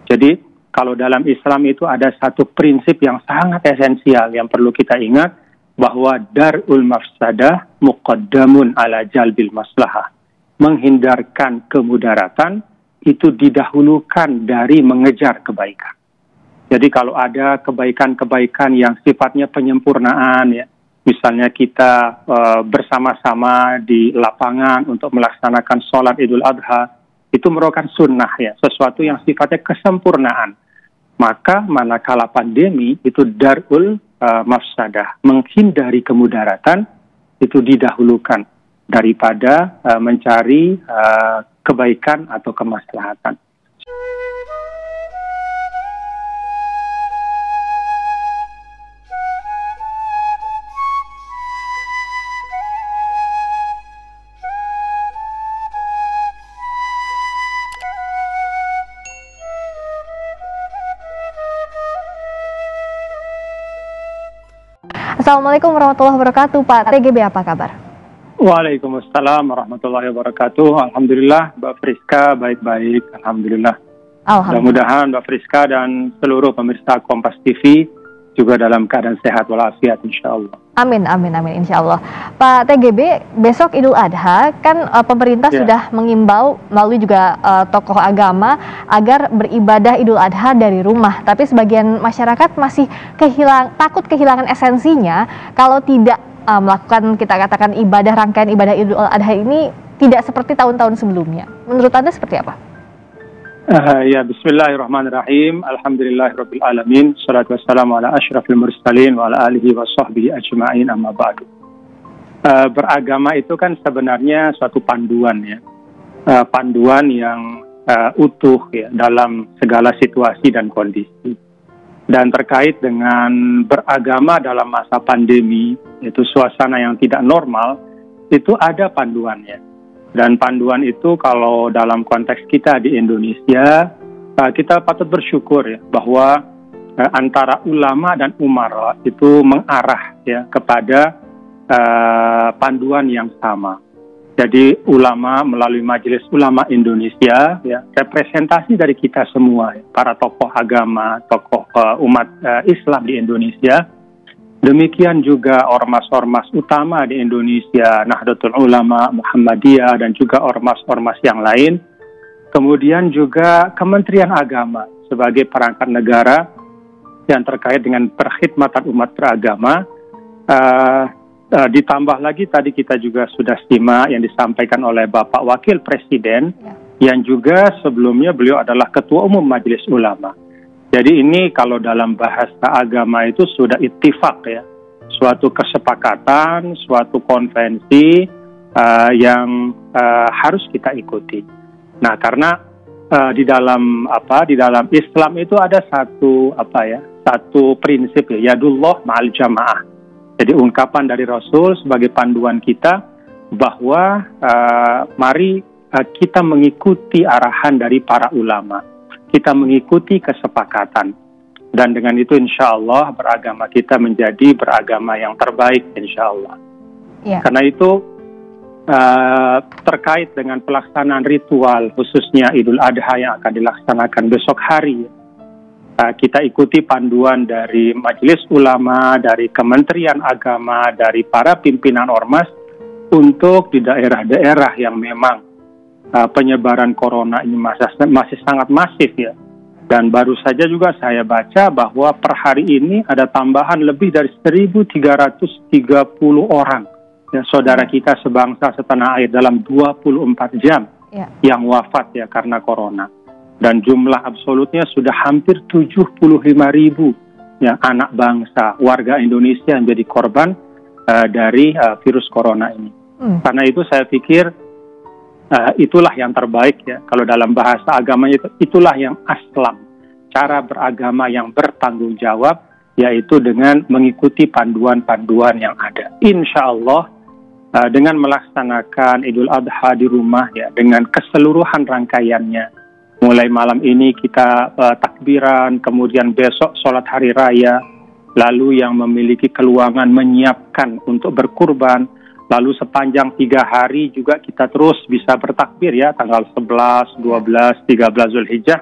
Jadi kalau dalam Islam itu ada satu prinsip yang sangat esensial yang perlu kita ingat, bahwa dar'ul mafsadah muqaddamun ala jalbil maslahah. Menghindarkan kemudaratan itu didahulukan dari mengejar kebaikan. Jadi kalau ada kebaikan-kebaikan yang sifatnya penyempurnaan, ya, misalnya kita bersama-sama di lapangan untuk melaksanakan sholat Idul Adha, itu merupakan sunnah, ya, sesuatu yang sifatnya kesempurnaan. Maka manakala pandemi itu darul mafsadah, menghindari kemudaratan itu didahulukan daripada mencari kebaikan atau kemaslahatan. Assalamualaikum warahmatullahi wabarakatuh, Pak TGB, apa kabar? Waalaikumsalam warahmatullahi wabarakatuh. Alhamdulillah, Mbak Friska baik-baik. Alhamdulillah. Mudah-mudahan Mbak Friska dan seluruh pemirsa Kompas TV juga dalam keadaan sehat walafiat, insya Allah. Amin, amin, amin, insya Allah. Pak TGB, besok Idul Adha, kan pemerintah sudah mengimbau melalui juga tokoh agama agar beribadah Idul Adha dari rumah. Tapi sebagian masyarakat masih takut kehilangan esensinya kalau tidak melakukan, kita katakan, ibadah, rangkaian ibadah Idul Adha ini tidak seperti tahun-tahun sebelumnya. Menurut Anda seperti apa? Ya, bismillahirrahmanirrahim. Alhamdulillahirabbil alamin. Shalatu wassalamu ala asyrafil mursalin wa ala alihi wa sahbihi ajma'in, amma ba'du. Beragama itu kan sebenarnya suatu panduan, ya. Panduan yang utuh, ya, dalam segala situasi dan kondisi. Dan terkait dengan beragama dalam masa pandemi, itu suasana yang tidak normal, itu ada panduannya. Dan panduan itu kalau dalam konteks kita di Indonesia, kita patut bersyukur, ya, bahwa antara ulama dan umara itu mengarah, ya, kepada panduan yang sama. Jadi ulama melalui Majelis Ulama Indonesia, ya, representasi dari kita semua, ya, para tokoh agama, tokoh umat Islam di Indonesia. Demikian juga ormas-ormas utama di Indonesia, Nahdlatul Ulama, Muhammadiyah, dan juga ormas-ormas yang lain. Kemudian juga Kementerian Agama sebagai perangkat negara yang terkait dengan perkhidmatan umat beragama. Ditambah lagi tadi kita juga sudah simak yang disampaikan oleh Bapak Wakil Presiden, yang juga sebelumnya beliau adalah Ketua Umum Majelis Ulama. Jadi ini kalau dalam bahasa agama itu sudah ittifaq, ya, suatu kesepakatan, suatu konvensi yang harus kita ikuti. Nah, karena di dalam Islam itu ada satu prinsip, ya, yadullah ma'al jamaah. Jadi ungkapan dari Rasul sebagai panduan kita bahwa mari kita mengikuti arahan dari para ulama. Kita mengikuti kesepakatan. Dan dengan itu insya Allah beragama kita menjadi beragama yang terbaik insya Allah. Ya. Karena itu terkait dengan pelaksanaan ritual khususnya Idul Adha yang akan dilaksanakan besok hari, kita ikuti panduan dari Majelis Ulama, dari Kementerian Agama, dari para pimpinan ormas untuk di daerah-daerah yang memang penyebaran corona ini masih sangat masif, ya. Dan baru saja juga saya baca bahwa per hari ini ada tambahan lebih dari 1.330 orang, ya, saudara kita sebangsa setanah air dalam 24 jam yang wafat, ya, karena corona. Dan jumlah absolutnya sudah hampir 75.000, ya, anak bangsa, warga Indonesia yang menjadi korban dari virus corona ini. Karena itu saya pikir itulah yang terbaik, ya, kalau dalam bahasa agamanya itulah yang aslam, cara beragama yang bertanggung jawab, yaitu dengan mengikuti panduan-panduan yang ada. Insya Allah dengan melaksanakan Idul Adha di rumah, ya, dengan keseluruhan rangkaiannya, mulai malam ini kita takbiran, kemudian besok sholat hari raya, lalu yang memiliki keluangan menyiapkan untuk berkurban. Lalu sepanjang 3 hari juga kita terus bisa bertakbir, ya, tanggal 11, 12, 13 Zulhijjah.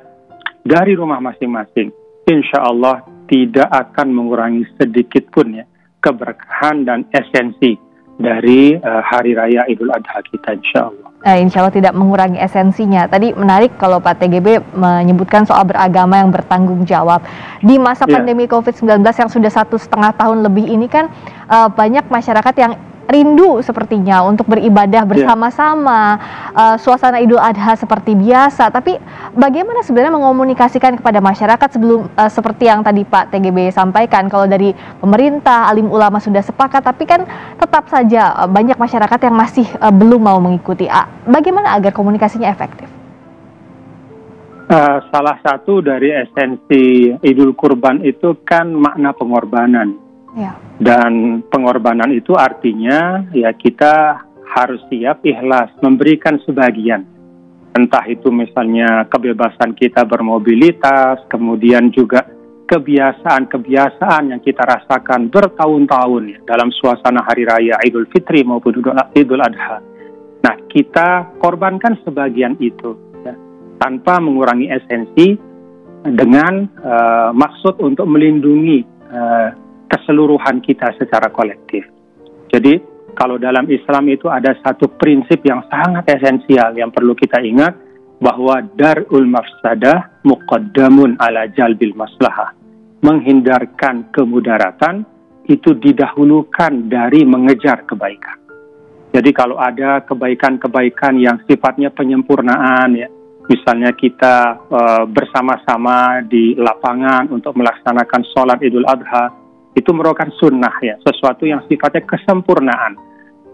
dari rumah masing-masing, insya Allah tidak akan mengurangi sedikit pun ya keberkahan dan esensi dari Hari Raya Idul Adha kita, insya Allah. Insya Allah tidak mengurangi esensinya. Tadi menarik kalau Pak TGB menyebutkan soal beragama yang bertanggung jawab. Di masa pandemi COVID-19 yang sudah 1,5 tahun lebih ini kan banyak masyarakat yang rindu sepertinya untuk beribadah bersama-sama, suasana Idul Adha seperti biasa. Tapi bagaimana sebenarnya mengomunikasikan kepada masyarakat sebelum seperti yang tadi Pak TGB sampaikan, kalau dari pemerintah, alim ulama sudah sepakat, tapi kan tetap saja banyak masyarakat yang masih belum mau mengikuti. Bagaimana agar komunikasinya efektif? Salah satu dari esensi Idul Kurban itu kan makna pengorbanan. Dan pengorbanan itu artinya ya kita harus siap ikhlas memberikan sebagian. Entah itu misalnya kebebasan kita bermobilitas, kemudian juga kebiasaan-kebiasaan yang kita rasakan bertahun-tahun ya, dalam suasana Hari Raya Idul Fitri maupun Idul Adha. Nah, kita korbankan sebagian itu ya, tanpa mengurangi esensi dengan maksud untuk melindungi keseluruhan kita secara kolektif. Jadi kalau dalam Islam itu ada satu prinsip yang sangat esensial yang perlu kita ingat, bahwa darul mafsadah muqaddamun ala jalbil maslahah. Menghindarkan kemudaratan itu didahulukan dari mengejar kebaikan. Jadi kalau ada kebaikan-kebaikan yang sifatnya penyempurnaan ya, misalnya kita bersama-sama di lapangan untuk melaksanakan sholat Idul Adha, itu merupakan sunnah ya, sesuatu yang sifatnya kesempurnaan.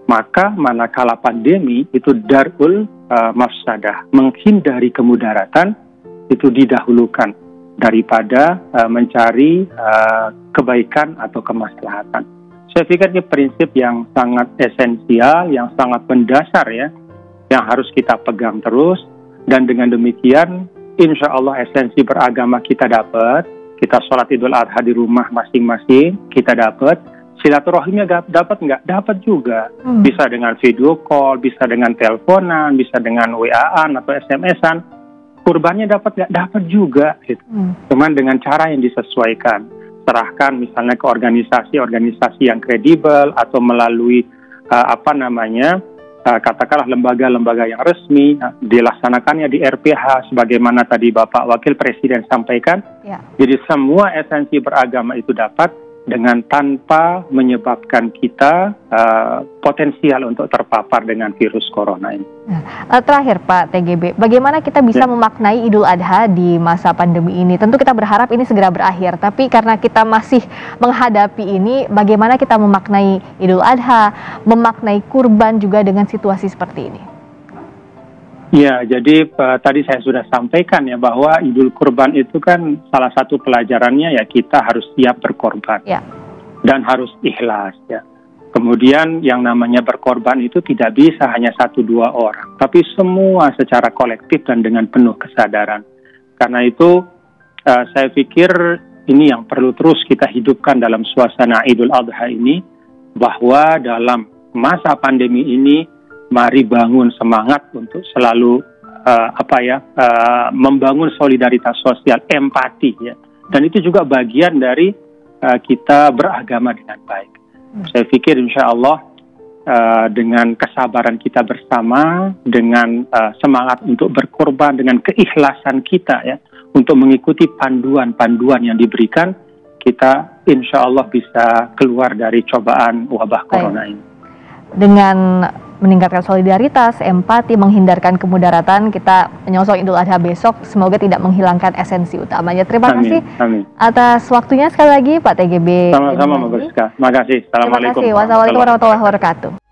Maka manakala pandemi itu darul mafsadah, menghindari kemudaratan itu didahulukan daripada mencari kebaikan atau kemaslahatan. Saya pikir ini prinsip yang sangat esensial, yang sangat mendasar ya, yang harus kita pegang terus. Dan dengan demikian, insya Allah esensi beragama kita dapat. Kita sholat Idul Adha di rumah masing-masing, kita dapat. Silaturahimnya dapat nggak? Dapat juga. Bisa dengan video call, bisa dengan teleponan, bisa dengan WA-an atau SMS-an. Kurbannya dapat nggak? Dapat juga. Gitu. Cuman dengan cara yang disesuaikan. Serahkan misalnya ke organisasi-organisasi yang kredibel atau melalui katakanlah lembaga-lembaga yang resmi, dilaksanakannya di RPH sebagaimana tadi Bapak Wakil Presiden sampaikan. Jadi semua esensi beragama itu dapat dengan tanpa menyebabkan kita potensial untuk terpapar dengan virus corona ini. Terakhir Pak TGB, bagaimana kita bisa memaknai Idul Adha di masa pandemi ini? Tentu kita berharap ini segera berakhir, tapi karena kita masih menghadapi ini, bagaimana kita memaknai Idul Adha, memaknai kurban juga dengan situasi seperti ini? Ya, jadi tadi saya sudah sampaikan ya bahwa Idul Kurban itu kan salah satu pelajarannya ya kita harus siap berkorban dan harus ikhlas ya. Kemudian yang namanya berkorban itu tidak bisa hanya 1-2 orang, tapi semua secara kolektif dan dengan penuh kesadaran. Karena itu saya pikir ini yang perlu terus kita hidupkan dalam suasana Idul Adha ini, bahwa dalam masa pandemi ini mari bangun semangat untuk selalu membangun solidaritas sosial, empati ya. Dan itu juga bagian dari kita beragama dengan baik. Saya pikir insya Allah dengan kesabaran kita bersama, dengan semangat untuk berkorban, dengan keikhlasan kita ya untuk mengikuti panduan-panduan yang diberikan, kita insya Allah bisa keluar dari cobaan wabah corona ini. Dengan meningkatkan solidaritas, empati, menghindarkan kemudaratan, kita menyongsong Idul Adha besok, semoga tidak menghilangkan esensi utamanya. Terima kasih atas waktunya sekali lagi Pak TGB. Sama-sama Mbak Rizka. Terima kasih. Assalamualaikum warahmatullahi wabarakatuh.